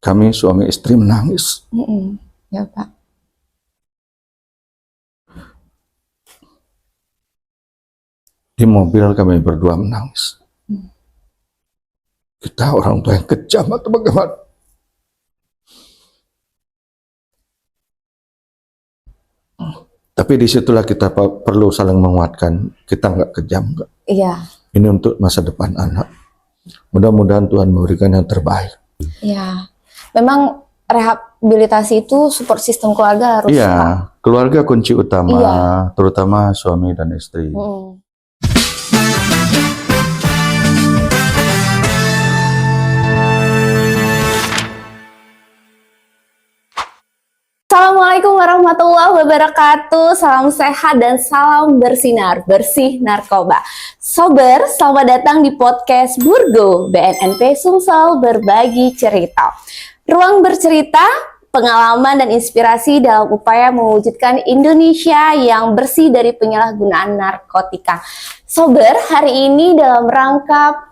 kami suami istri menangis. Ya Pak. Di mobil kami berdua menangis. Kita orang tua yang kejam atau bagaimana? Tapi disitulah kita perlu saling menguatkan. Kita nggak kejam, nggak. Iya. Ini untuk masa depan anak. Mudah-mudahan Tuhan memberikan yang terbaik. Iya. Memang rehabilitasi itu support sistem keluarga harus. Iya, keluarga kunci utama, Iya. terutama suami dan istri. Assalamualaikum warahmatullahi wabarakatuh. Salam sehat dan salam bersinar, bersih narkoba. Sober, selamat datang di podcast Burgo BNNP Sumsel Berbagi Cerita. Ruang bercerita, pengalaman dan inspirasi dalam upaya mewujudkan Indonesia yang bersih dari penyalahgunaan narkotika. Sober, hari ini dalam rangka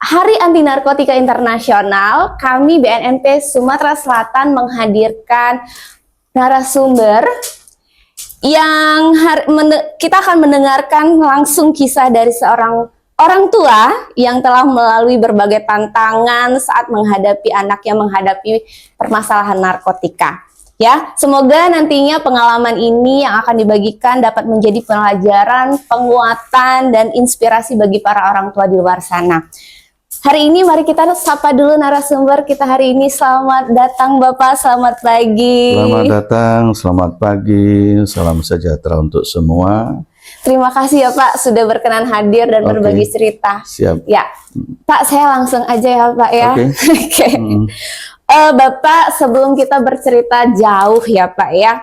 Hari Anti Narkotika Internasional, kami BNNP Sumatera Selatan menghadirkan narasumber yang kita akan mendengarkan langsung kisah dari seorang orang tua yang telah melalui berbagai tantangan saat menghadapi anak yang menghadapi permasalahan narkotika. Ya, semoga nantinya pengalaman ini yang akan dibagikan dapat menjadi pelajaran, penguatan, dan inspirasi bagi para orang tua di luar sana. Hari ini mari kita sapa dulu narasumber kita hari ini. Selamat datang Bapak, selamat pagi. Selamat datang, selamat pagi, salam sejahtera untuk semua. Terima kasih ya Pak sudah berkenan hadir dan berbagi cerita. Siap. Ya, Pak saya langsung aja ya Pak ya. Oke. Bapak sebelum kita bercerita jauh ya Pak ya,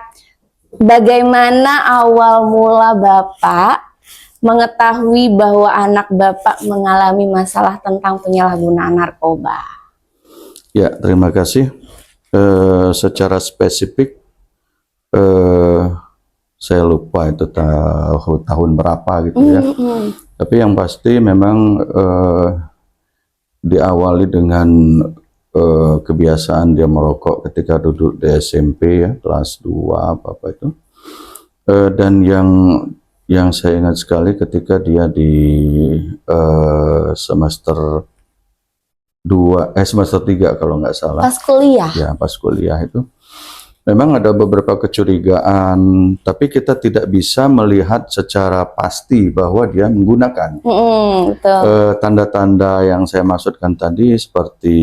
bagaimana awal mula Bapak mengetahui bahwa anak Bapak mengalami masalah tentang penyalahgunaan narkoba? Ya, terima kasih. Secara spesifik, saya lupa itu tahun berapa gitu ya. Tapi yang pasti memang diawali dengan kebiasaan dia merokok ketika duduk di SMP ya, kelas 2 apa itu. Dan yang saya ingat sekali ketika dia di semester 3 kalau nggak salah. Pas kuliah? Ya, pas kuliah itu. Memang ada beberapa kecurigaan, tapi kita tidak bisa melihat secara pasti bahwa dia menggunakan. Tanda-tanda yang saya maksudkan tadi seperti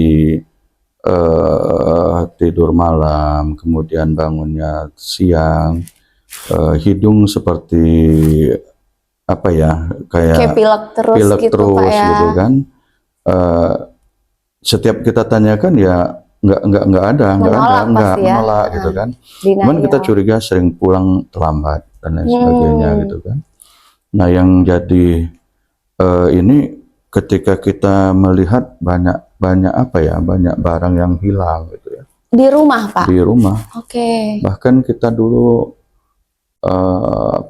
tidur malam, kemudian bangunnya siang, hidung seperti apa ya, kayak pilek terus gitu, Pak, ya? gitu kan. Setiap kita tanyakan ya nggak ada menolak gitu kan. Cuman kita curiga sering pulang terlambat dan lain sebagainya gitu kan. Nah yang jadi ini ketika kita melihat banyak apa ya, banyak barang yang hilang gitu ya. Di rumah Pak? Di rumah. Oke. Bahkan kita dulu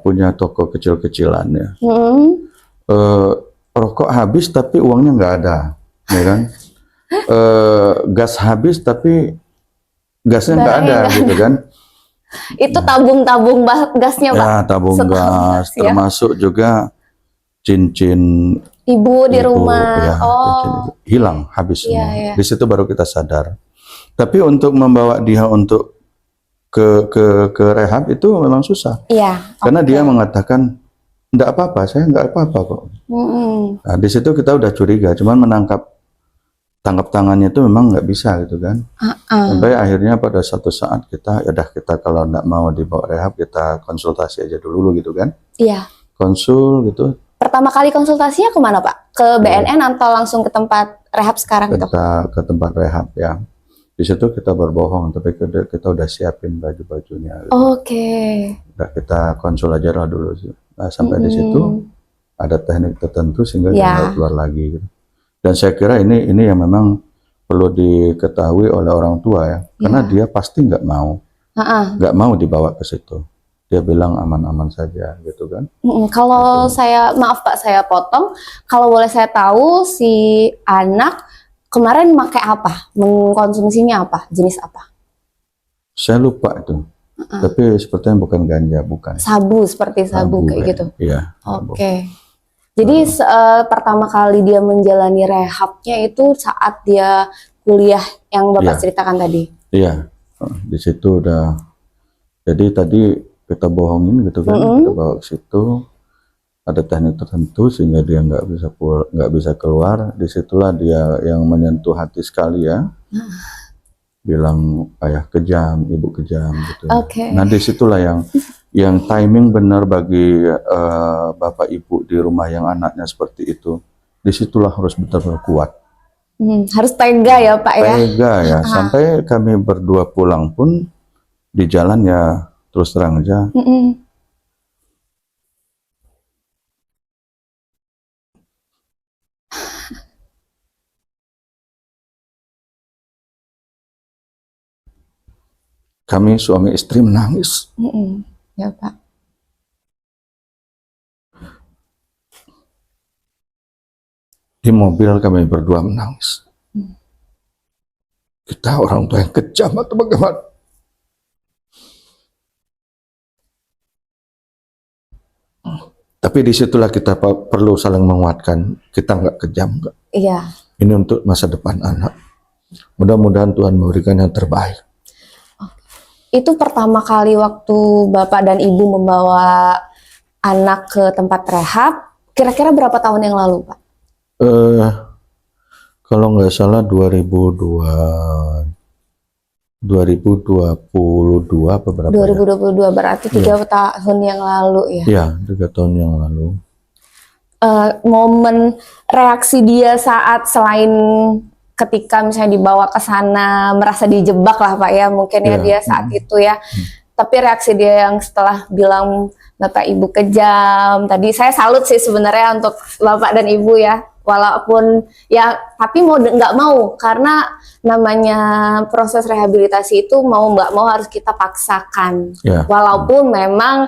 punya toko kecil-kecilan ya. Rokok habis tapi uangnya nggak ada, ya kan? Gas habis tapi gasnya nggak ada gitu kan? Itu tabung-tabung gasnya Pak? Ya, tabung gas, ya? Termasuk juga cincin ibu di rumah. Ya, hilang habis semua. Di situ baru kita sadar. Tapi untuk membawa dia untuk ke rehab itu memang susah. Iya. Karena dia mengatakan enggak apa-apa, saya enggak apa-apa kok. Nah, di situ kita udah curiga, cuman tangkap tangannya itu memang nggak bisa gitu kan. Sampai akhirnya pada satu saat kita kalau enggak mau dibawa rehab, kita konsultasi aja dulu gitu kan. Iya. Konsul gitu. Pertama kali konsultasinya kemana Pak? Ke BNN atau langsung ke tempat rehab sekarang gitu? Ke tempat rehab ya. Di situ kita berbohong, tapi kita udah siapin baju-bajunya. Gitu. Udah kita konsul aja lah dulu. Nah, sampai di situ ada teknik tertentu sehingga dia nggak keluar lagi. Gitu. Dan saya kira ini yang memang perlu diketahui oleh orang tua ya, karena dia pasti nggak mau dibawa ke situ. Dia bilang aman-aman saja, gitu kan? Kalau maaf Pak, saya potong. Kalau boleh saya tahu si anak kemarin pakai apa? Mengkonsumsinya apa? Jenis apa? Saya lupa itu. Tapi sepertinya bukan ganja, bukan. Sabu, seperti sabu kayak gitu. Iya. Oke. Jadi pertama kali dia menjalani rehabnya itu saat dia kuliah yang Bapak ceritakan tadi. Iya. Di situ udah. Jadi tadi kita bohongin gitu kan, kita bawa ke situ. Ada teknik tertentu sehingga dia nggak bisa keluar. Disitulah dia yang menyentuh hati sekali ya. Bilang ayah kejam, ibu kejam gitu. Nah disitulah yang timing benar bagi bapak ibu di rumah yang anaknya seperti itu. Disitulah harus benar-benar kuat. Harus tega ya Pak ya. Tega ya. Sampai kami berdua pulang pun di jalan ya terus terang aja. Kami suami istri menangis. Ya Pak. Di mobil kami berdua menangis. Kita orang tua yang kejam atau bagaimana? Tapi disitulah kita perlu saling menguatkan. Kita nggak kejam, nggak. Iya. Ini untuk masa depan anak. Mudah-mudahan Tuhan memberikan yang terbaik. Itu pertama kali waktu Bapak dan Ibu membawa anak ke tempat rehab, kira-kira berapa tahun yang lalu, Pak? Kalau nggak salah 2022 apa berapa 2022 ya? Berarti 3 tahun yang lalu ya? Iya, 3 tahun yang lalu. Momen reaksi dia saat selain ketika misalnya dibawa ke sana merasa dijebak lah Pak ya, mungkin ya dia saat itu ya. Tapi reaksi dia yang setelah bilang Bapak Ibu kejam, tadi saya salut sih sebenarnya untuk Bapak dan Ibu ya. Walaupun ya, tapi mau nggak mau karena namanya proses rehabilitasi itu mau nggak mau harus kita paksakan. Walaupun memang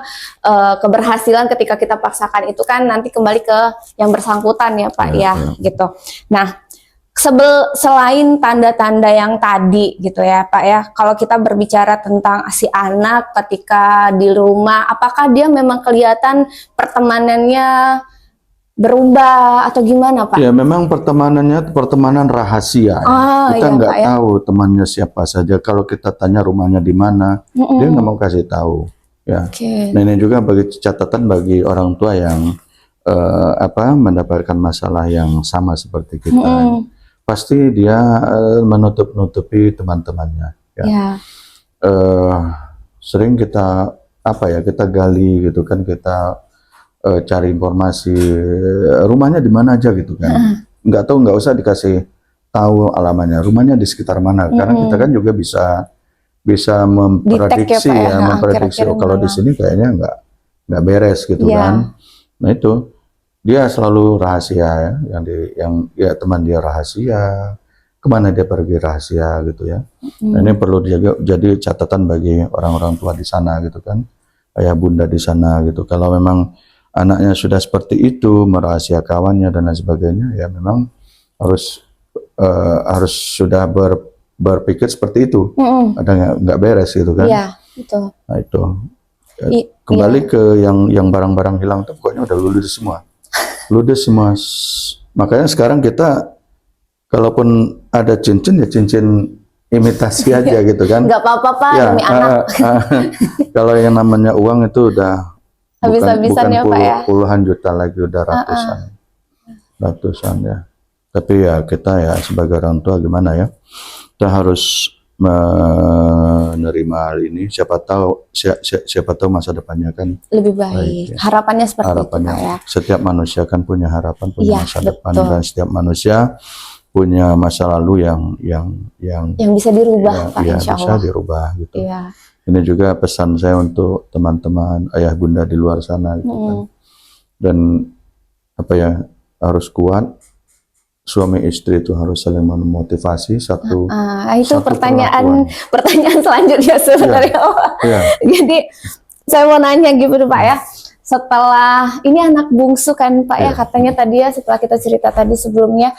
keberhasilan ketika kita paksakan itu kan nanti kembali ke yang bersangkutan ya Pak gitu. Nah, selain tanda-tanda yang tadi gitu ya Pak ya, kalau kita berbicara tentang si anak ketika di rumah, apakah dia memang kelihatan pertemanannya berubah atau gimana Pak? Ya memang pertemanannya pertemanan rahasia. Kita nggak tahu temannya siapa saja. Kalau kita tanya rumahnya di mana, dia nggak mau kasih tahu. Ya. Nah ini juga bagi catatan bagi orang tua yang mendapatkan masalah yang sama seperti kita. Pasti dia menutup-nutupi teman-temannya. Sering kita kita gali gitu kan, kita cari informasi rumahnya di mana aja gitu kan. Nggak usah dikasih tahu alamatnya, rumahnya di sekitar mana, karena kita kan juga bisa memprediksi memprediksi kalau di sini kayaknya nggak beres gitu kan. Nah itu dia selalu rahasia ya, yang teman dia rahasia, kemana dia pergi rahasia gitu ya. Nah, ini perlu jadi catatan bagi orang-orang tua di sana gitu kan, ayah bunda di sana gitu. Kalau memang anaknya sudah seperti itu, merahasia kawannya dan lain sebagainya, ya memang harus sudah berpikir seperti itu. Ada nggak beres gitu kan? Iya, betul. Nah itu kembali ke yang barang-barang hilang itu pokoknya udah ludes semua. Makanya sekarang kita kalaupun ada cincin ya cincin imitasi aja gitu kan. Nggak apa-apa Pak, demi anak. Kalau yang namanya uang itu udah habis-habisan ya Pak ya. Puluhan juta lagi, udah ratusan ya. Tapi ya kita ya sebagai orang tua gimana ya, kita harus menerima hal ini. Siapa tahu masa depannya kan lebih baik. Ya. Harapannya seperti itu Pak ya. Setiap manusia kan punya harapan, punya masa depan, dan setiap manusia punya masa lalu yang bisa dirubah Pak, insya Allah. Bisa dirubah gitu. Iya. Ini juga pesan saya untuk teman-teman ayah bunda di luar sana gitu kan. Dan harus kuat. Suami istri itu harus saling memotivasi satu. Itu pertanyaan selanjutnya sebenarnya. Jadi saya mau nanya gitu Pak ya. Setelah ini anak bungsu kan Pak ya, katanya tadi ya setelah kita cerita tadi sebelumnya,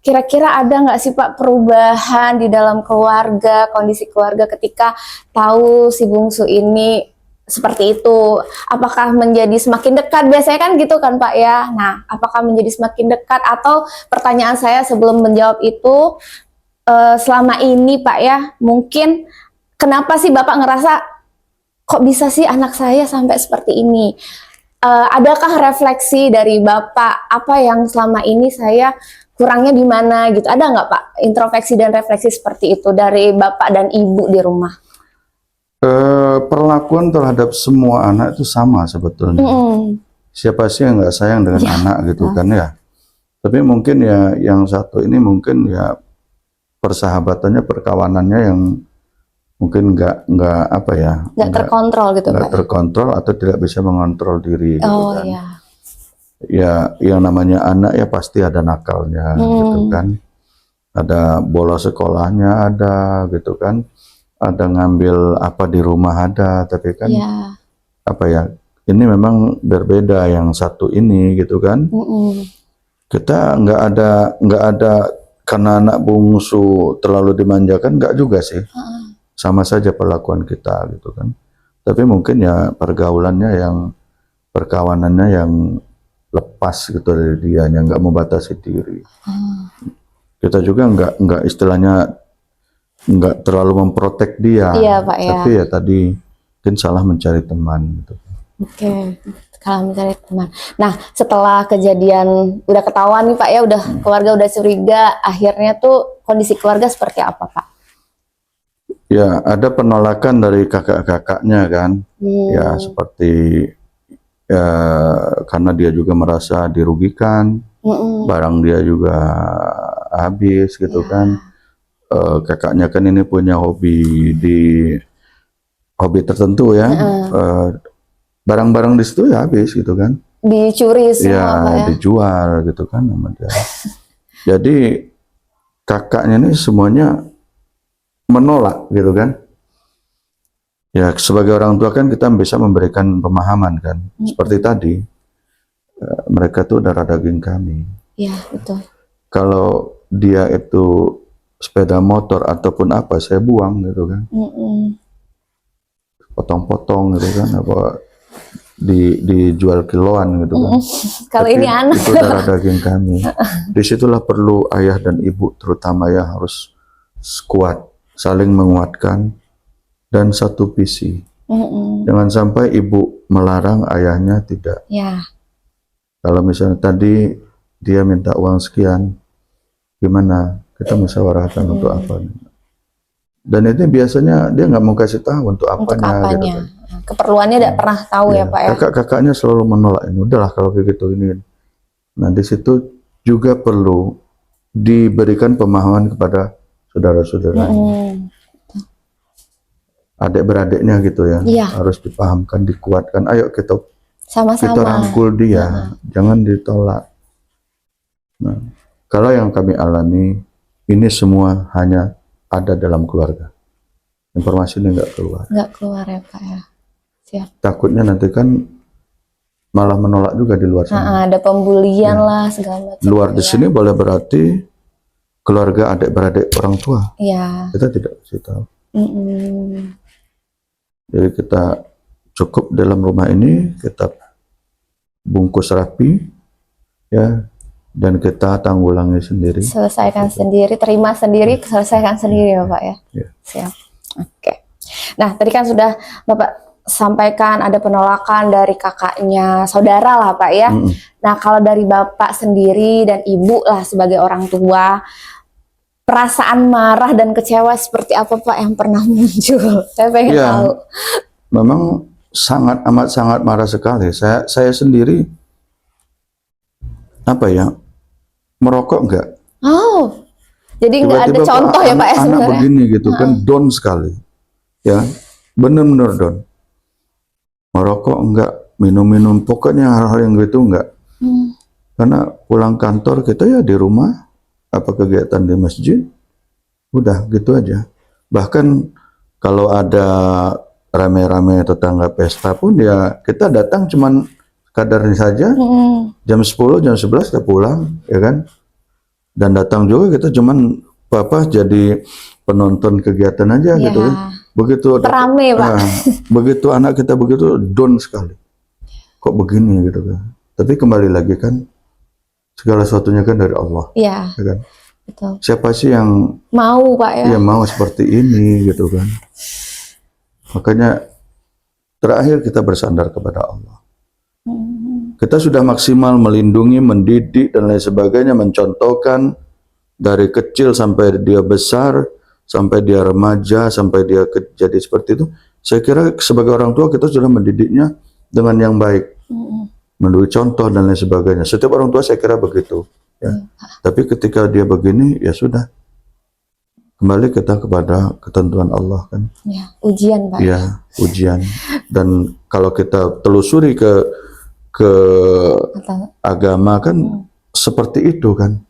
kira-kira ada nggak sih Pak perubahan di dalam keluarga, kondisi keluarga ketika tahu si bungsu ini seperti itu? Apakah menjadi semakin dekat? Biasanya kan gitu kan Pak ya. Nah, apakah menjadi semakin dekat, atau pertanyaan saya sebelum menjawab itu, selama ini Pak ya, mungkin kenapa sih Bapak ngerasa kok bisa sih anak saya sampai seperti ini? Adakah refleksi dari Bapak, apa yang selama ini saya kurangnya di mana gitu? Ada nggak Pak introspeksi dan refleksi seperti itu dari Bapak dan Ibu di rumah? Perlakuan terhadap semua anak itu sama sebetulnya. Siapa sih yang nggak sayang dengan anak gitu kan ya? Tapi mungkin ya yang satu ini mungkin ya persahabatannya, perkawanannya yang mungkin nggak apa ya, nggak terkontrol gitu nggak Pak? terkontrol atau tidak bisa mengontrol diri gitu kan. Iya. Ya yang namanya anak ya pasti ada nakalnya gitu kan, ada bolos sekolahnya ada gitu kan, ada ngambil apa di rumah ada, tapi kan apa ya, ini memang berbeda yang satu ini gitu kan. Kita nggak ada karena anak bungsu terlalu dimanjakan, nggak juga sih. Sama saja perlakuan kita gitu kan. Tapi mungkin ya pergaulannya yang, perkawanannya yang lepas gitu dari dia, yang nggak membatasi diri. Kita juga nggak istilahnya nggak terlalu memprotek dia. Iya, Pak, ya. Tapi ya tadi mungkin salah mencari teman gitu. Oke, kalau mencari teman. Nah, setelah kejadian udah ketahuan nih Pak ya, udah keluarga udah curiga, akhirnya tuh kondisi keluarga seperti apa Pak? Ya, ada penolakan dari kakak-kakaknya kan. Ya, seperti ya, karena dia juga merasa dirugikan, barang dia juga habis gitu kan. Kakaknya kan ini punya hobi tertentu ya. Barang-barang di situ ya habis gitu kan. Dicuri semua ya, Pak ya? Dijual gitu kan sama dia. Jadi kakaknya ini semuanya menolak gitu kan. Ya sebagai orang tua kan kita bisa memberikan pemahaman kan. Seperti tadi mereka tuh darah daging kami. Iya betul. Kalau dia itu sepeda motor ataupun apa, saya buang gitu kan. Potong-potong gitu kan, apa dijual kiloan gitu kan. Kalau ini anak itu darah daging kami. Disitulah perlu ayah dan ibu terutama ya harus kuat, saling menguatkan dan satu visi. Jangan sampai ibu melarang, ayahnya tidak. Ya. Kalau misalnya tadi dia minta uang sekian, gimana? Kita musyawarahkan untuk apa? Dan itu biasanya dia nggak mau kasih tahu untuk apanya. Gitu kan. Keperluannya tidak pernah tahu ya Pak ya. Kakak-kakaknya selalu menolak ini. Udahlah kalau kayak gitu ini. Nah di situ juga perlu diberikan pemahaman kepada saudara-saudara, adik-beradiknya gitu ya. Harus dipahamkan, dikuatkan. Ayo kita sama-sama, kita rangkul dia, jangan ditolak. Nah, kalau yang kami alami ini semua hanya ada dalam keluarga. Informasi ini nggak keluar. Nggak keluar ya Pak ya. Siap. Takutnya nanti kan malah menolak juga di luar sana. Ada pembulian lah segala macam. Luar di sini boleh berarti keluarga adik-beradik orang tua. Iya. Kita tidak kasih tahu. Jadi kita cukup dalam rumah ini, kita bungkus rapi, ya, dan kita tanggulangi sendiri. Selesaikan sendiri, terima sendiri, selesaikan sendiri ya Pak ya. Siap. Oke. Nah tadi kan sudah Bapak sampaikan ada penolakan dari kakaknya, saudara lah Pak ya. Nah kalau dari Bapak sendiri dan Ibu lah sebagai orang tua, perasaan marah dan kecewa seperti apa Pak yang pernah muncul? Saya pengen tahu. Memang sangat marah sekali. Saya sendiri apa ya, merokok enggak. Oh, jadi nggak ada contoh ya Pak ya sebenarnya? Anak begini gitu kan, down sekali. Ya, benar-benar down. Merokok enggak, minum-minum, pokoknya hal-hal yang gitu enggak. Karena pulang kantor kita ya di rumah, apa kegiatan di masjid, udah gitu aja. Bahkan kalau ada rame-rame tetangga pesta pun ya kita datang cuman kadarnya saja, jam 10, jam 11 kita pulang, ya kan. Dan datang juga kita cuman jadi penonton kegiatan aja gitu kan. Begitu rame, Pak. Begitu anak kita begitu down sekali. Kok begini gitu kan. Tapi kembali lagi kan segala sesuatunya kan dari Allah. Iya. Ya kan? Betul. Siapa sih yang mau, Pak, ya? Iya, mau seperti ini gitu kan. Makanya terakhir kita bersandar kepada Allah. Kita sudah maksimal melindungi, mendidik dan lain sebagainya, mencontohkan dari kecil sampai dia besar, sampai dia remaja, sampai dia jadi seperti itu. Saya kira sebagai orang tua kita sudah mendidiknya dengan yang baik, memberi contoh dan lain sebagainya. Setiap orang tua saya kira begitu. Ya. Tapi ketika dia begini, ya sudah. Kembali kita kepada ketentuan Allah kan. Ya, ujian, Pak. Ya, ujian. Dan kalau kita telusuri ke agama kan seperti itu kan.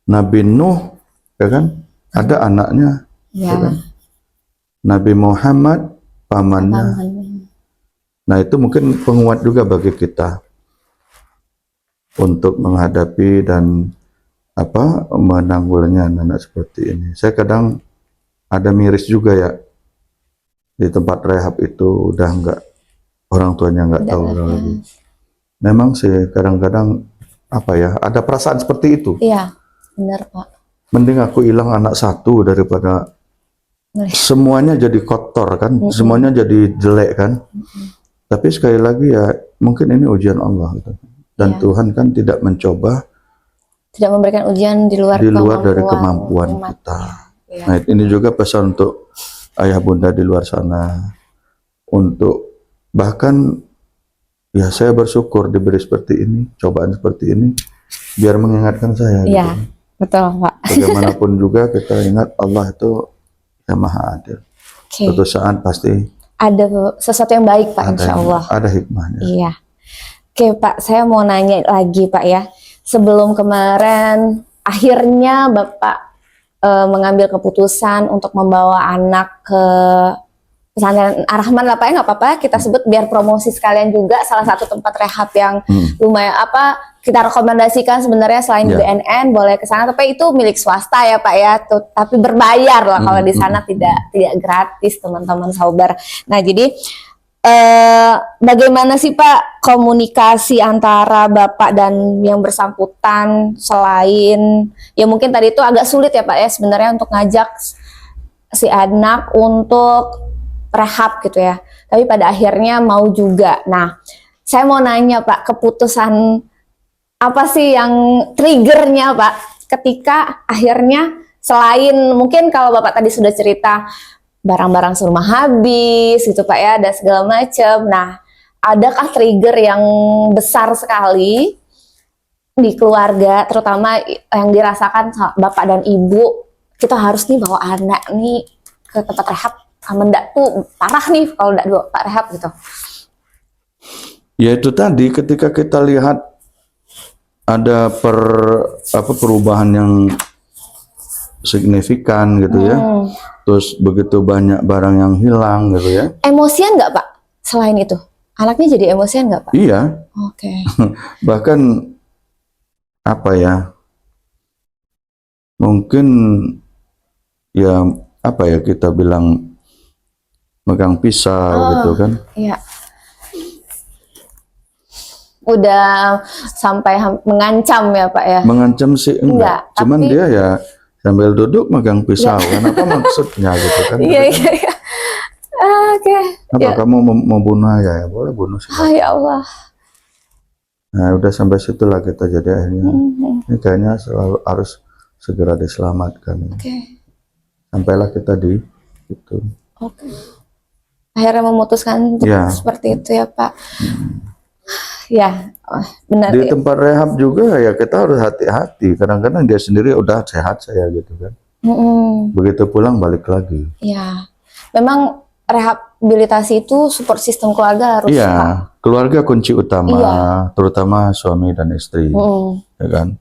Nabi Nuh ya kan ada anaknya ya kan? Nabi Muhammad pamannya. Nah itu mungkin penguat juga bagi kita untuk menghadapi dan menanggulannya anak seperti ini. Saya kadang ada miris juga ya di tempat rehab itu udah enggak, orang tuanya enggak tahu lagi. Memang sih kadang-kadang ada perasaan seperti itu. Iya, benar, Pak. Mending aku hilang anak satu daripada semuanya jadi kotor kan, semuanya jadi jelek kan. Tapi sekali lagi ya mungkin ini ujian Allah gitu. Dan Tuhan kan tidak memberikan ujian di luar dari kemampuan kita. Ya. Nah ini juga pesan untuk ayah bunda di luar sana, untuk bahkan ya saya bersyukur diberi seperti ini, cobaan seperti ini, biar mengingatkan saya. Iya, gitu. Betul, Pak. Bagaimanapun juga kita ingat Allah itu yang maha adil. Suatu saat pasti ada sesuatu yang baik, Pak, insya Allah. Ada hikmahnya. Iya. Oke, Pak, saya mau nanya lagi, Pak ya. Sebelum kemarin akhirnya Bapak mengambil keputusan untuk membawa anak ke pesantren Ar-Rahman lah, Pak, ya, nggak apa-apa kita sebut biar promosi sekalian juga, salah satu tempat rehab yang lumayan kita rekomendasikan sebenarnya selain BNN boleh ke sana, tapi itu milik swasta ya, Pak ya, tapi berbayar lah kalau di sana, tidak gratis teman-teman Sauber. Nah jadi bagaimana sih Pak komunikasi antara Bapak dan yang bersangkutan, selain ya mungkin tadi itu agak sulit ya Pak ya sebenarnya untuk ngajak si anak untuk rehab gitu ya, tapi pada akhirnya mau juga. Nah saya mau nanya Pak, keputusan apa sih yang triggernya Pak ketika akhirnya, selain mungkin kalau Bapak tadi sudah cerita barang-barang serumah habis gitu Pak ya, ada segala macam. Nah, adakah trigger yang besar sekali di keluarga, terutama yang dirasakan Bapak dan Ibu, kita harus nih bawa anak nih ke tempat rehab, mendak tuh parah nih kalau enggak bawa Pak rehab gitu. Ya itu tadi, ketika kita lihat ada perubahan yang signifikan gitu ya. Terus begitu banyak barang yang hilang gitu ya. Emosian nggak Pak? Selain itu, anaknya jadi emosian nggak Pak? Iya. Oke. Bahkan mungkin ya kita bilang megang pisau gitu kan? Iya. Udah sampai mengancam ya Pak ya? Mengancam sih enggak. Cuman dia ya sambil duduk megang pisau, kan apa maksudnya gitu kan? Iya. Oke. Apa kamu mau bunuh ayah? Ya boleh bunuh sih. Ya Allah. Nah udah sampai situlah kita jadi akhirnya ini kayaknya selalu harus segera diselamatkan. Sampailah kita di itu. Akhirnya memutuskan seperti itu ya Pak. Ya, benar. Di tempat rehab juga ya kita harus hati-hati. Kadang-kadang dia sendiri udah sehat saya gitu kan. Begitu pulang balik lagi. Ya, memang rehabilitasi itu support sistem keluarga harus. Iya, keluarga kunci utama, terutama suami dan istri, ya kan.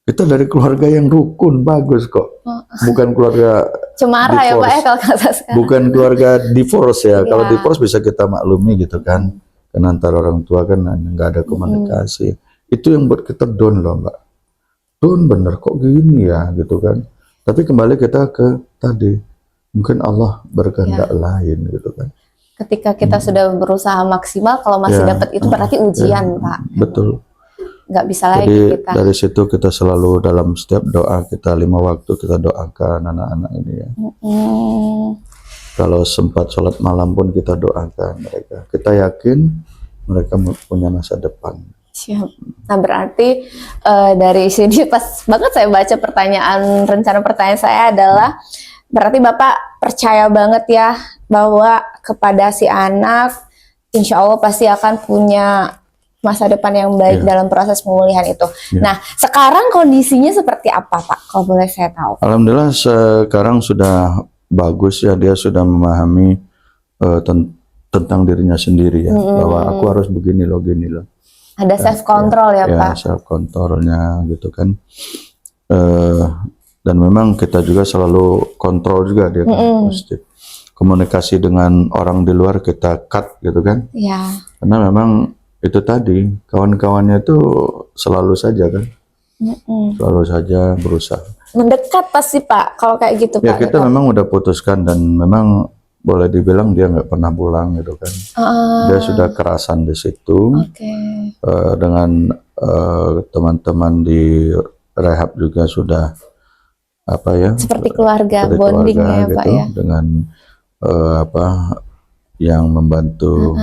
Kita dari keluarga yang rukun, bagus kok. Bukan keluarga cemara divorce. Ya Pak ya kalau kata sekarang. Bukan keluarga divorce ya. Kalau divorce bisa kita maklumi gitu kan. Karena antara orang tua kan nggak ada komunikasi. Itu yang buat kita down loh Mbak. Tun bener kok gini ya gitu kan. Tapi kembali kita ke tadi, mungkin Allah berkehendak lain gitu kan. Ketika kita sudah berusaha maksimal, kalau masih dapat itu berarti ujian, Pak. Betul. Nggak bisa lagi Jadi kita. dari situ kita selalu dalam setiap doa kita 5 waktu kita doakan anak-anak ini ya. Kalau sempat sholat malam pun kita doakan mereka. Kita yakin mereka punya masa depan. Siap. Nah berarti dari sini pas banget saya baca rencana pertanyaan saya adalah berarti Bapak percaya banget ya bahwa kepada si anak insya Allah pasti akan punya masa depan yang baik dalam proses pemulihan itu. Nah sekarang kondisinya seperti apa Pak? Kalau boleh saya tahu. Alhamdulillah sekarang sudah bagus ya, dia sudah memahami tentang dirinya sendiri ya, bahwa aku harus begini loh. Ada self control ya Pak. Self controlnya gitu kan. Dan memang kita juga selalu kontrol juga dia kan, positif. Komunikasi dengan orang di luar kita cut gitu kan. Iya. Karena memang itu tadi kawan-kawannya itu selalu saja kan. Selalu saja berusaha. Mendekat pasti Pak kalau kayak gitu ya, Pak. Kita memang udah putuskan dan memang boleh dibilang dia nggak pernah pulang gitu kan. Dia sudah kerasan di situ. Dengan teman-teman di rehab juga sudah seperti keluarga, bonding ya gitu, Pak ya. Dengan yang membantu.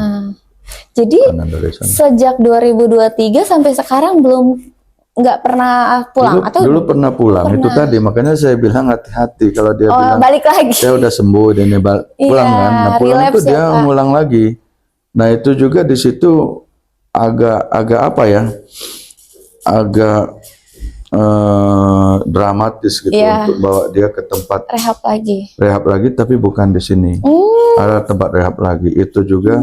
Jadi sejak 2023 sampai sekarang nggak pernah pulang dulu pernah pulang. Itu tadi makanya saya bilang hati-hati kalau dia bilang balik lagi. Saya udah sembuh dan pulang kan. Nah pulang itu dia ngulang lagi. Nah itu juga di situ agak apa ya? Agak dramatis gitu untuk bawa dia ke tempat rehab lagi tapi bukan di sini. Ada tempat rehab lagi. Itu juga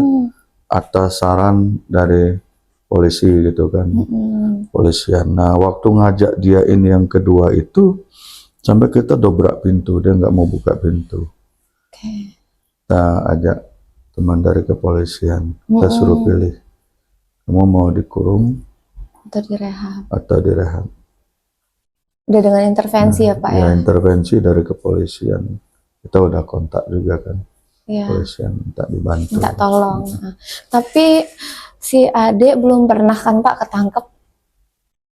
atas saran dari polisi gitu kan. Polisian. Nah waktu ngajak dia ini yang kedua itu sampai kita dobrak pintu, dia nggak mau buka pintu. Kita ajak teman dari kepolisian, kita suruh pilih, kamu mau dikurung atau direhab. Udah dengan intervensi ya Pak ya? Intervensi dari kepolisian. Kita udah kontak juga kan. Kepolisian minta dibantu. Minta tolong. Tapi si adik belum pernah kan Pak ketangkep?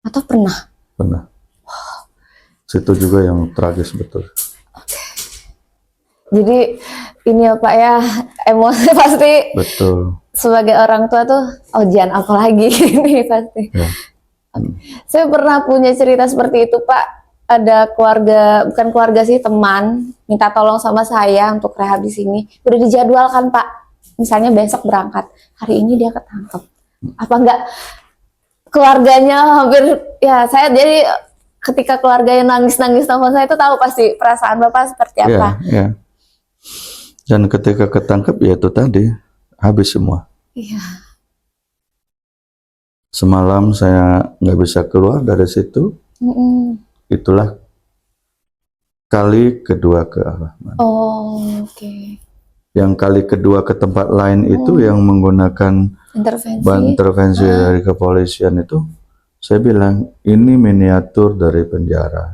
Atau pernah? Pernah. Situ juga yang tragis betul. Jadi ini ya Pak ya, emosi pasti. Betul. Sebagai orang tua tuh, jangan apa lagi ini pasti. Saya pernah punya cerita seperti itu Pak. Ada keluarga, bukan keluarga sih, teman minta tolong sama saya untuk rehab di sini. Udah dijadwalkan Pak. Misalnya besok berangkat, hari ini dia ketangkep. Apa enggak? Keluarganya hampir ya saya jadi ketika keluarganya nangis-nangis sama saya itu tahu pasti perasaan Bapak seperti apa. Iya. Dan ketika ketangkep ya itu tadi habis semua. Iya. Semalam saya nggak bisa keluar dari situ. Itulah kali kedua ke Ar-Rahman. Yang kali kedua ke tempat lain itu yang menggunakan intervensi dari kepolisian itu, saya bilang ini miniatur dari penjara.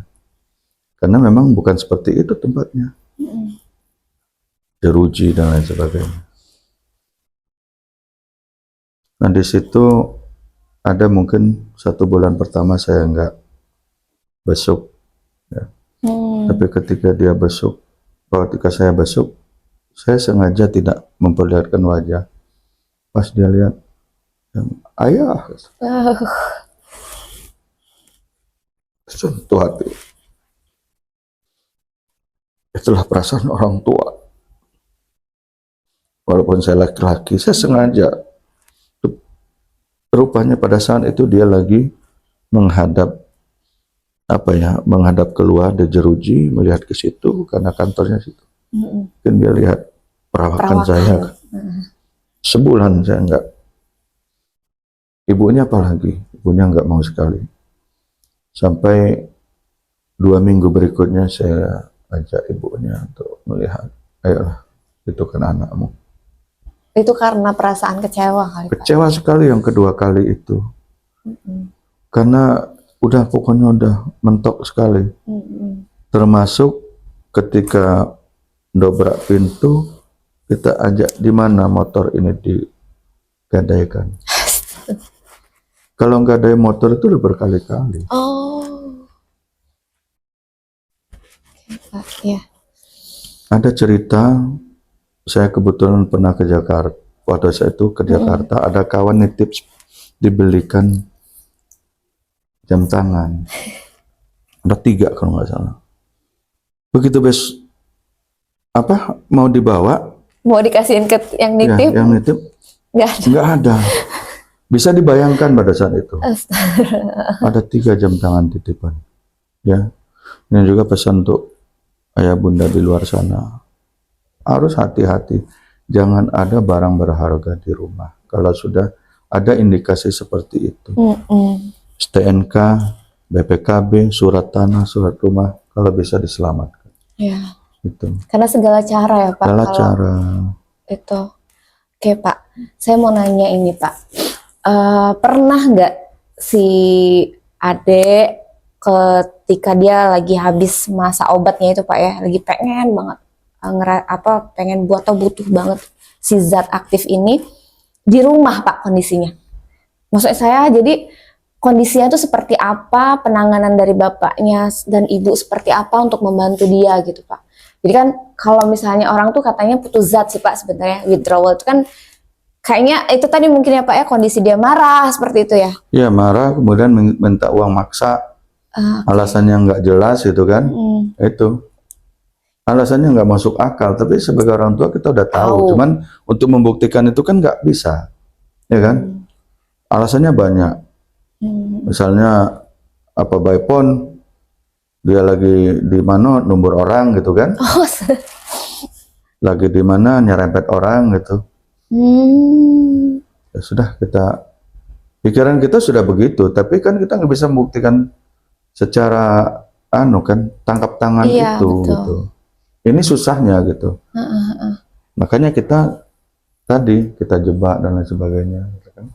Karena memang bukan seperti itu tempatnya. Jeruji dan lain sebagainya. Nah di situ ada mungkin 1 bulan pertama saya nggak besuk, ya. Tapi ketika dia besuk, ketika saya besuk, saya sengaja tidak memperlihatkan wajah. Pas dia lihat, ayah, sentuh hati. Itulah perasaan orang tua. Walaupun saya laki-laki, saya sengaja. Rupanya pada saat itu dia lagi menghadap menghadap keluar dari jeruji, melihat ke situ karena kantornya situ. Mungkin dia lihat perawakan saya. Sebulan saya enggak. Ibunya apalagi, ibunya enggak mau sekali. Sampai 2 minggu berikutnya saya ajak ibunya untuk melihat, ayolah, itu kan anakmu. Itu karena perasaan kecewa kali Pak? Kecewa sekali yang kedua kali itu. Karena udah pokoknya udah mentok sekali. Termasuk ketika dobrak pintu, kita ajak di mana motor ini digadaikan. Kalau nggak ada motor itu udah berkali-kali. Ya. Ada cerita, saya kebetulan pernah ke Jakarta. Waktu saya itu ke Jakarta, ada kawan nitip dibelikan jam tangan. Ada 3 kalau nggak salah. Begitu mau dibawa, mau dikasihin ke yang nitip? Ya, yang nitip nggak ada. Bisa dibayangkan pada saat itu. Ada 3 jam tangan titipan. Ya, ini juga pesan untuk ayah bunda di luar sana. Harus hati-hati. Jangan ada barang berharga di rumah. Kalau sudah ada indikasi seperti itu. STNK, BPKB, surat tanah, surat rumah, kalau bisa diselamatkan. Ya. Itu. Karena segala cara ya Pak. Segala cara. Itu. Oke Pak, saya mau nanya ini Pak. Pernah nggak si Ade ketika dia lagi habis masa obatnya itu Pak ya, lagi pengen banget pengen buat atau butuh banget si zat aktif ini di rumah Pak kondisinya. Maksud saya jadi kondisinya itu seperti apa, penanganan dari bapaknya dan ibu seperti apa untuk membantu dia gitu Pak. Jadi kan kalau misalnya orang tuh katanya butuh zat sih Pak sebenarnya, withdrawal itu kan kayaknya itu tadi mungkin ya Pak ya, kondisi dia marah seperti itu ya. Iya marah, kemudian minta uang maksa, alasannya nggak jelas gitu kan. Itu alasannya nggak masuk akal, tapi sebagai orang tua kita udah tahu. Cuman untuk membuktikan itu kan nggak bisa, ya kan? Alasannya banyak. Misalnya by phone, dia lagi di mana nomor orang gitu kan? Lagi di mana nyerempet orang gitu. Ya sudah, pikiran kita sudah begitu, tapi kan kita nggak bisa membuktikan secara tangkap tangan itu betul. Gitu. Ini susahnya gitu. Makanya kita jebak dan lain sebagainya. Gitu kan.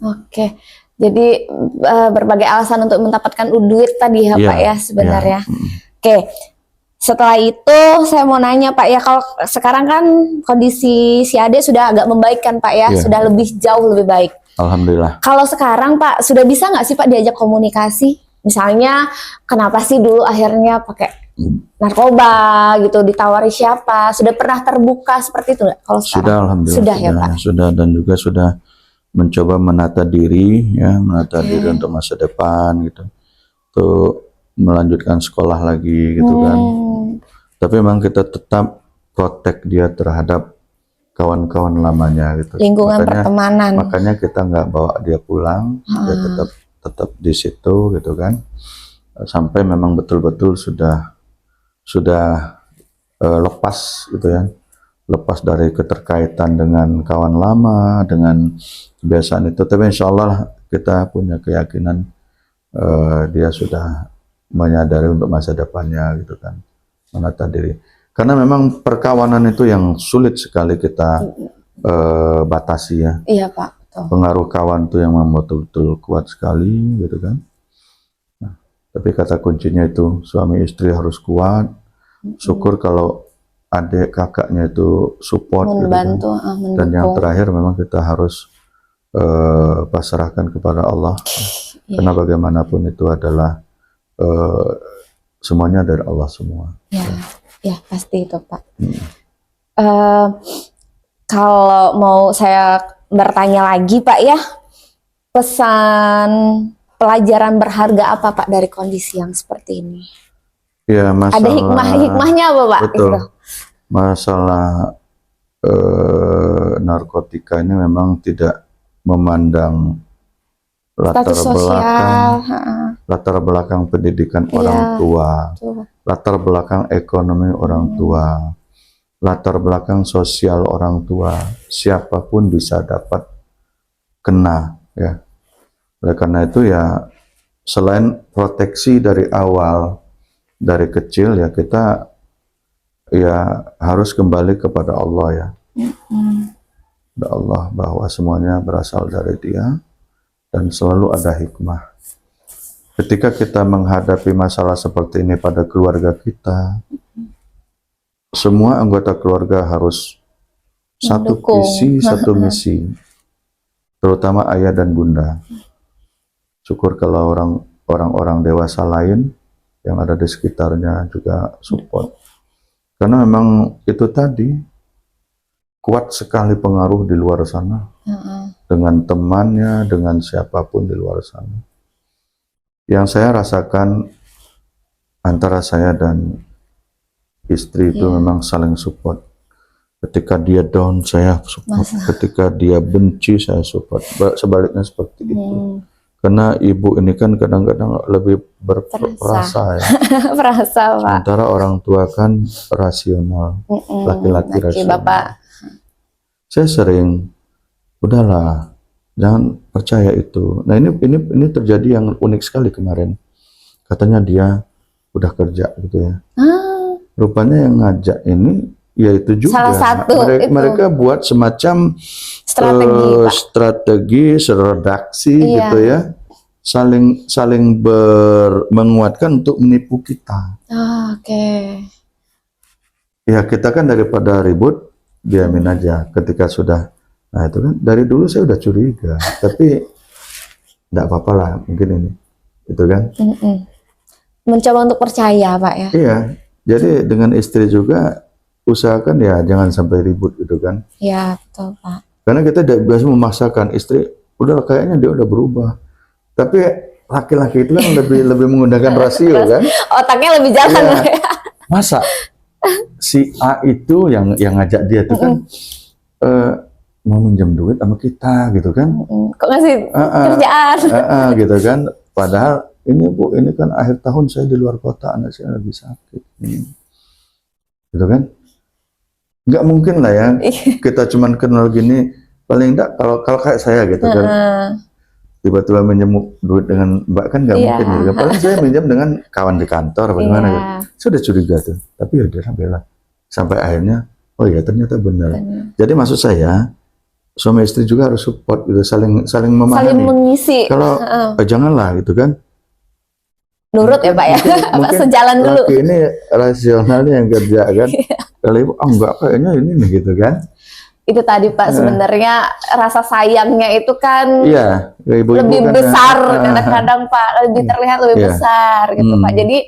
Oke, jadi berbagai alasan untuk mendapatkan duit tadi ya Pak ya sebenarnya. Oke, setelah itu saya mau nanya Pak ya, kalau sekarang kan kondisi si Ade sudah agak membaik kan Pak ya, sudah jauh lebih baik. Alhamdulillah. Kalau sekarang Pak sudah bisa nggak sih Pak diajak komunikasi? Misalnya kenapa sih dulu akhirnya pakai narkoba gitu, ditawari siapa? Sudah pernah terbuka seperti itu nggak? Kalau sekarang sudah, alhamdulillah sudah ya Pak. Sudah, dan juga sudah mencoba menata diri diri untuk masa depan gitu, untuk melanjutkan sekolah lagi gitu kan. Tapi memang kita tetap protect dia terhadap kawan-kawan lamanya gitu. Lingkungan pertemanan. Makanya kita nggak bawa dia pulang, dia tetap di situ gitu kan. Sampai memang betul-betul sudah lepas gitu ya. Lepas dari keterkaitan dengan kawan lama, dengan kebiasaan itu. Tapi insya Allah kita punya keyakinan dia sudah menyadari untuk masa depannya gitu kan, menata diri. Karena memang perkawanan itu yang sulit sekali kita batasi ya. Iya Pak. Betul. Pengaruh kawan itu yang betul-betul kuat sekali gitu kan. Nah, tapi kata kuncinya itu suami istri harus kuat. Syukur kalau adik kakaknya itu support membantu, gitu kan. Dan yang terakhir memang kita harus pasrahkan kepada Allah. Karena bagaimanapun itu adalah semuanya dari Allah semua. Ya pasti itu Pak. Kalau mau saya bertanya lagi Pak ya, pesan pelajaran berharga apa Pak dari kondisi yang seperti ini? Ya, ada hikmahnya apa Pak? Betul. Gitu. Masalah narkotika ini memang tidak memandang latar belakang pendidikan orang tua, latar belakang ekonomi orang tua, latar belakang sosial orang tua. Siapapun bisa dapat kena ya. Oleh karena itu ya, selain proteksi dari awal, dari kecil ya, kita ya harus kembali kepada Allah ya. Allah, bahwa semuanya berasal dari Dia. dan selalu ada hikmah. Ketika kita menghadapi masalah seperti ini pada keluarga kita, semua anggota keluarga harus satu visi, satu misi, terutama ayah dan bunda. Syukur kalau orang-orang dewasa lain yang ada di sekitarnya juga support. Karena memang itu tadi, kuat sekali pengaruh di luar sana. Dengan temannya, dengan siapapun di luar sana. Yang saya rasakan antara saya dan istri itu memang saling support. Ketika dia down, saya support. Ketika dia benci, saya support. Sebaliknya seperti itu. Karena ibu ini kan kadang-kadang lebih berperasa ya. Perasa, Pak. Sementara orang tua kan rasional, laki-laki rasional. Bapak. Saya sering, udahlah, jangan percaya itu. Nah ini terjadi yang unik sekali kemarin. Katanya dia udah kerja gitu ya. Rupanya yang ngajak ini yaitu juga salah satu mereka buat semacam strategi redaksi gitu ya, saling menguatkan untuk menipu kita. Ya kita kan daripada ribut diamin aja. Ketika sudah, nah itu kan dari dulu saya udah curiga, tapi enggak apa-apa lah, mungkin ini itu kan mencoba untuk percaya, Pak ya. Iya, jadi dengan istri juga usahakan ya jangan sampai ribut gitu kan. Iya, betul Pak. Karena kita tidak biasa memaksakan istri, udah kayaknya dia udah berubah. Tapi laki-laki itu kan lebih menggunakan rasio kan. Otaknya lebih jalan. Ya, masa si A itu yang ngajak dia tuh kan mau minjem duit sama kita gitu kan. Kok ngasih kerjaan? Gitu kan. Padahal ini Bu, ini kan akhir tahun saya di luar kota, anak saya lagi sakit. Gitu kan. Nggak mungkin lah ya kita cuman kenal gini, paling enggak kalau kayak saya gitu kan tiba-tiba minjem duit dengan Mbak kan nggak mungkin gitu kan. Paling saya minjem dengan kawan di kantor bagaimana gitu. Saya udah curiga tuh, tapi ya dia sampai akhirnya oh ya ternyata benar. Jadi maksud saya suami istri juga harus support gitu, saling memahami, saling mengisi. Kalau janganlah gitu kan, nurut ya Pak ya, apa sejalan dulu. Laki ini rasionalnya yang kerja kan. Kalau ibu, enggak kayaknya ini nih gitu kan. Itu tadi Pak, sebenarnya rasa sayangnya itu kan lebih kan besar kadang-kadang Pak, lebih terlihat lebih besar gitu Pak. Jadi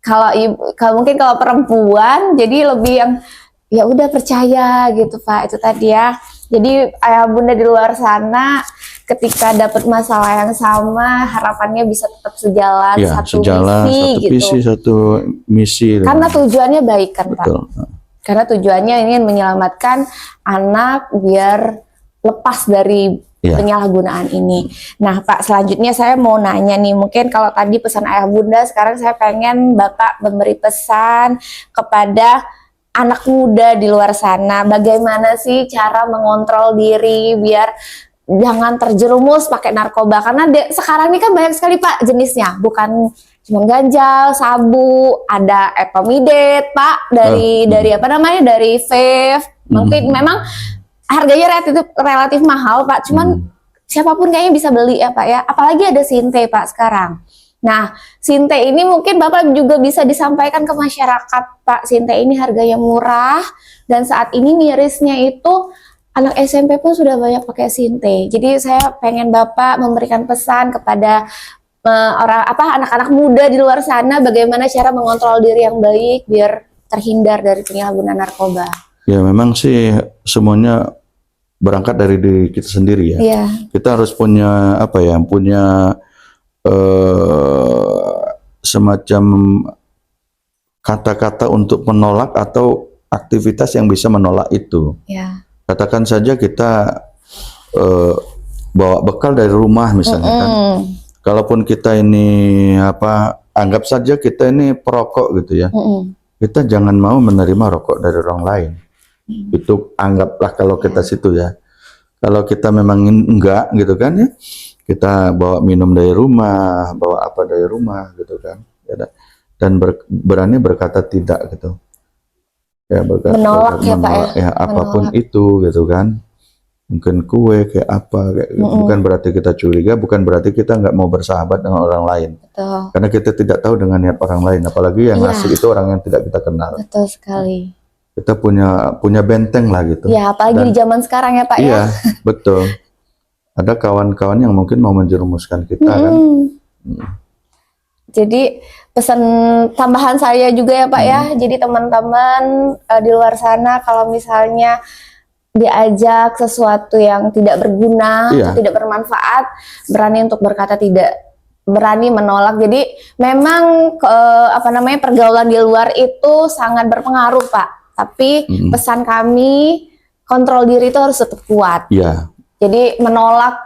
kalau mungkin kalau perempuan jadi lebih yang ya udah percaya gitu Pak, itu tadi ya. Jadi ayah bunda di luar sana ketika dapat masalah yang sama, harapannya bisa tetap sejalan, satu visi, satu misi. Karena tujuannya baik kan betul. Pak. Karena tujuannya ingin menyelamatkan anak biar lepas dari penyalahgunaan ini. Nah Pak, selanjutnya saya mau nanya nih, mungkin kalau tadi pesan ayah bunda, sekarang saya pengen Bapak memberi pesan kepada anak muda di luar sana, bagaimana sih cara mengontrol diri biar jangan terjerumus pakai narkoba, karena sekarang ini kan banyak sekali Pak jenisnya, bukan cuma ganjal, sabu, ada epomidate Pak, dari apa namanya, dari vape, mungkin memang harganya relatif mahal Pak, cuman siapapun kayaknya bisa beli ya Pak ya, apalagi ada Sinte Pak sekarang. Nah, Sinte ini mungkin Bapak juga bisa disampaikan ke masyarakat Pak, Sinte ini harganya murah dan saat ini mirisnya itu anak SMP pun sudah banyak pakai Sinte. Jadi saya pengen Bapak memberikan pesan kepada anak-anak muda di luar sana, bagaimana cara mengontrol diri yang baik biar terhindar dari penyalahgunaan narkoba. Ya memang sih semuanya berangkat dari diri kita sendiri ya. Kita harus punya punya semacam kata-kata untuk menolak atau aktivitas yang bisa menolak itu. Katakan saja kita bawa bekal dari rumah misalnya kan. Kalaupun kita ini anggap saja kita ini perokok gitu ya. Kita jangan mau menerima rokok dari orang lain. Itu anggaplah kalau kita situ ya. Kalau kita memang enggak gitu kan ya. Kita bawa minum dari rumah, bawa apa dari rumah gitu kan. Dan berani berkata tidak gitu. Ya, menolak ya Pak ya. Apapun itu gitu kan. mungkin kue kayak apa, kayak bukan berarti kita curiga, bukan berarti kita nggak mau bersahabat dengan orang lain. Betul. Karena kita tidak tahu dengan niat orang lain, apalagi yang ngasih itu orang yang tidak kita kenal. Betul sekali. Kita punya benteng lah gitu. Ya, apalagi di zaman sekarang ya Pak ya. Iya, betul. Ada kawan-kawan yang mungkin mau menjerumuskan kita kan. Jadi pesan tambahan saya juga ya Pak ya. Jadi teman-teman di luar sana kalau misalnya diajak sesuatu yang tidak berguna, atau tidak bermanfaat, berani untuk berkata tidak, berani menolak. Jadi memang pergaulan di luar itu sangat berpengaruh Pak. Tapi pesan kami, kontrol diri itu harus tetap kuat. Iya. Jadi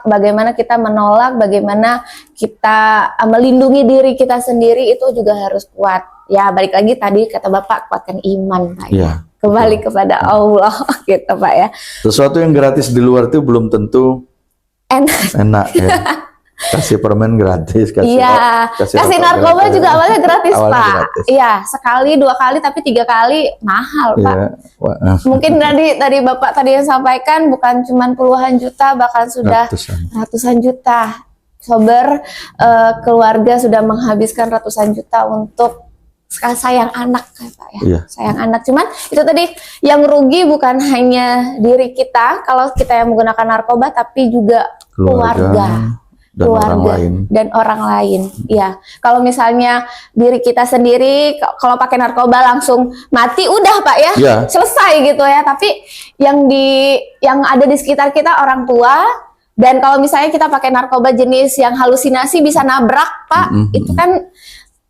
bagaimana kita menolak, bagaimana kita melindungi diri kita sendiri itu juga harus kuat. Ya balik lagi tadi kata Bapak, kuatkan iman Pak. Iya. Kembali kepada Allah gitu Pak ya. Sesuatu yang gratis di luar itu belum tentu enak ya. Kasih permen gratis, kasih narkoba gratis. Juga awalnya gratis Pak. Gratis. Iya, sekali, 2 kali, tapi 3 kali mahal Pak. Mungkin tadi Bapak tadi yang sampaikan bukan cuma puluhan juta, bahkan sudah ratusan juta. Sober, keluarga sudah menghabiskan ratusan juta untuk sayang anak Pak ya. Iya. Sayang anak. Cuman itu tadi yang rugi bukan hanya diri kita kalau kita yang menggunakan narkoba, tapi juga keluarga dan orang lain. Ya, kalau misalnya diri kita sendiri kalau pakai narkoba langsung mati udah Pak ya. Ya. Selesai gitu ya. Tapi yang ada di sekitar kita orang tua, dan kalau misalnya kita pakai narkoba jenis yang halusinasi bisa nabrak Pak, itu kan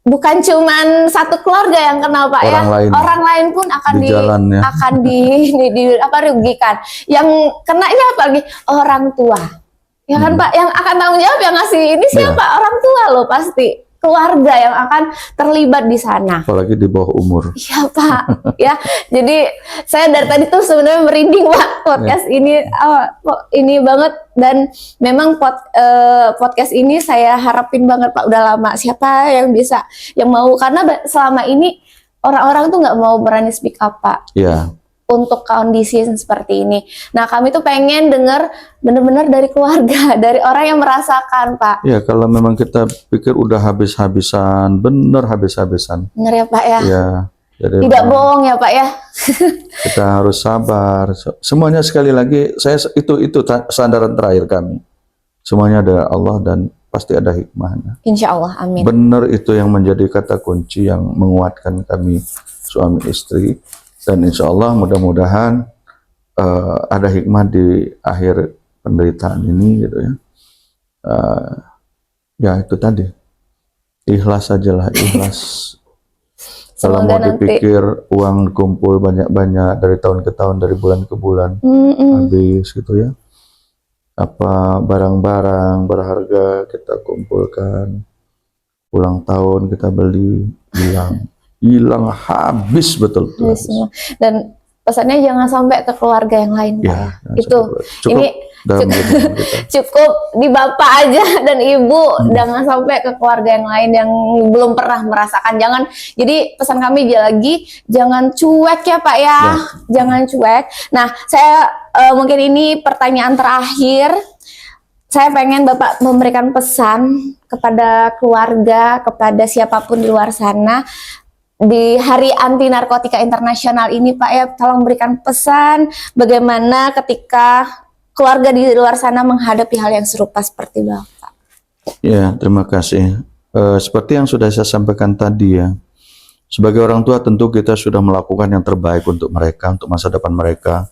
bukan cuman satu keluarga yang kenal Pak orang lain pun akan dirugikan. Yang kenanya apalagi orang tua. Ya kan Pak, yang akan tanggung jawab yang ngasih ini siapa? Orang tua loh pasti. Keluarga yang akan terlibat di sana. Apalagi di bawah umur. Iya Pak. Ya, jadi saya dari tadi tuh sebenarnya merinding Pak podcast ini banget, dan memang podcast ini saya harapin banget Pak, udah lama siapa yang mau, karena selama ini orang-orang tuh nggak mau berani speak up Pak. Iya. Untuk kondisi seperti ini. Nah, kami tuh pengen dengar benar-benar dari keluarga, dari orang yang merasakan, Pak. Ya, kalau memang kita pikir udah habis-habisan, bener habis-habisan. Bener ya, Pak ya? Ya. Jadi tidak bohong ya, Pak ya? Kita harus sabar. Semuanya sekali lagi, itu sandaran terakhir kami. Semuanya ada Allah dan pasti ada hikmahnya. Insya Allah, amin. Benar itu yang menjadi kata kunci yang menguatkan kami suami istri. Dan insya Allah mudah-mudahan ada hikmah di akhir penderitaan ini gitu ya. Ya itu tadi, ikhlas sajalah, ikhlas. Kalau mau dipikir uang kumpul banyak-banyak dari tahun ke tahun, dari bulan ke bulan, habis gitu ya. Apa barang-barang berharga kita kumpulkan, ulang tahun kita beli, hilang habis betul. Dan pesannya jangan sampai ke keluarga yang lain Pak ya. Itu cukup di bapak aja dan ibu, jangan sampai ke keluarga yang lain yang belum pernah merasakan. Jadi pesan kami lagi, jangan cuek ya Pak ya. Jangan cuek. Nah, saya mungkin ini pertanyaan terakhir. Saya pengen Bapak memberikan pesan kepada keluarga, kepada siapapun di luar sana, di Hari Anti Narkotika Internasional ini Pak ya, tolong berikan pesan bagaimana ketika keluarga di luar sana menghadapi hal yang serupa seperti Bapak. Ya, terima kasih. Seperti yang sudah saya sampaikan tadi ya, sebagai orang tua tentu kita sudah melakukan yang terbaik untuk mereka, untuk masa depan mereka,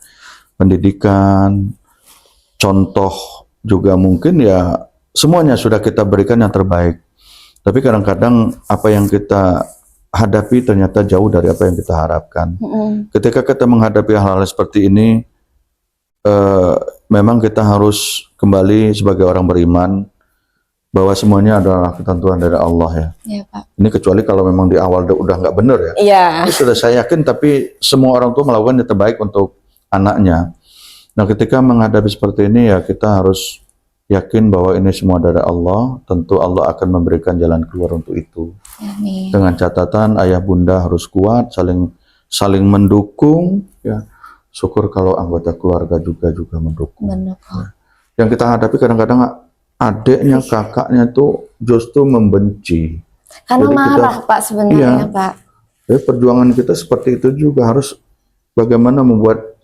pendidikan, contoh juga mungkin ya, semuanya sudah kita berikan yang terbaik. Tapi kadang-kadang apa yang kita hadapi ternyata jauh dari apa yang kita harapkan. Ketika kita menghadapi hal-hal seperti ini, memang kita harus kembali sebagai orang beriman bahwa semuanya adalah ketentuan dari Allah ya. Iya Pak. Ini kecuali kalau memang di awal udah nggak benar ya. Iya. Itu sudah saya yakin, tapi semua orang tua melakukan yang terbaik untuk anaknya. Nah, ketika menghadapi seperti ini ya kita harus yakin bahwa ini semua dari Allah. Tentu Allah akan memberikan jalan keluar untuk itu. Amin. Dengan catatan ayah bunda harus kuat, saling mendukung ya, syukur kalau anggota keluarga juga mendukung. Mendukung. Yang kita hadapi kadang-kadang adiknya, kakaknya tuh justru membenci. Karena Jadi marah Pak sebenarnya Pak. Jadi perjuangan kita seperti itu juga, harus bagaimana membuat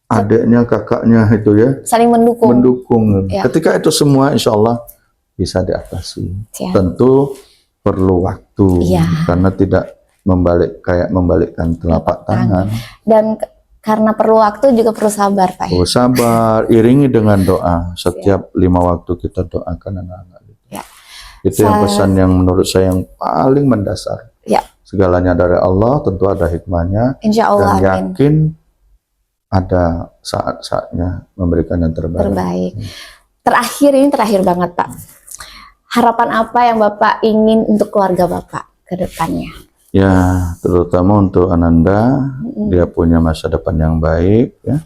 adiknya, kakaknya itu ya saling mendukung. Ya. Ketika itu semua insya Allah bisa diatasi. Siap. Tentu perlu waktu karena tidak membalikkan telapak tangan. Dan karena perlu waktu juga perlu sabar Pak. Perlu sabar, iringi dengan doa. Setiap 5 waktu kita doakan anak-anak. Itu yang pesan yang menurut saya yang paling mendasar. Segalanya dari Allah, tentu ada hikmahnya. Insya Allah, dan yakin ada saat-saatnya memberikan yang terbaik. Terakhir banget Pak. Harapan apa yang Bapak ingin untuk keluarga Bapak ke depannya? Ya, terutama untuk Ananda, dia punya masa depan yang baik, ya.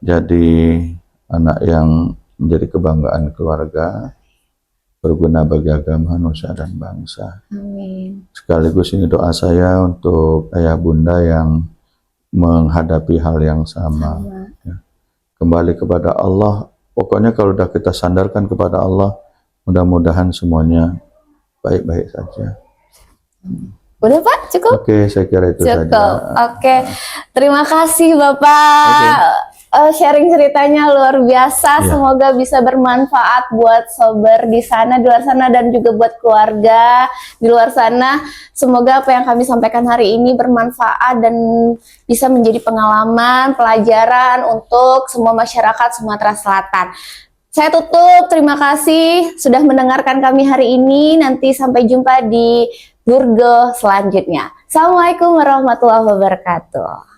Jadi anak yang menjadi kebanggaan keluarga, berguna bagi agama, nusa dan bangsa. Amin. Sekaligus ini doa saya untuk ayah bunda yang menghadapi hal yang sama. Ya. Kembali kepada Allah. Pokoknya kalau sudah kita sandarkan kepada Allah, mudah-mudahan semuanya baik-baik saja. Udah Pak, cukup? Oke, saya kira itu saja. Oke, terima kasih Bapak. Sharing ceritanya luar biasa. Semoga bisa bermanfaat buat sober di sana, di luar sana, dan juga buat keluarga di luar sana. Semoga apa yang kami sampaikan hari ini bermanfaat dan bisa menjadi pengalaman, pelajaran untuk semua masyarakat Sumatera Selatan. Saya tutup, terima kasih sudah mendengarkan kami hari ini. Nanti sampai jumpa di Burgo selanjutnya. Assalamualaikum warahmatullahi wabarakatuh.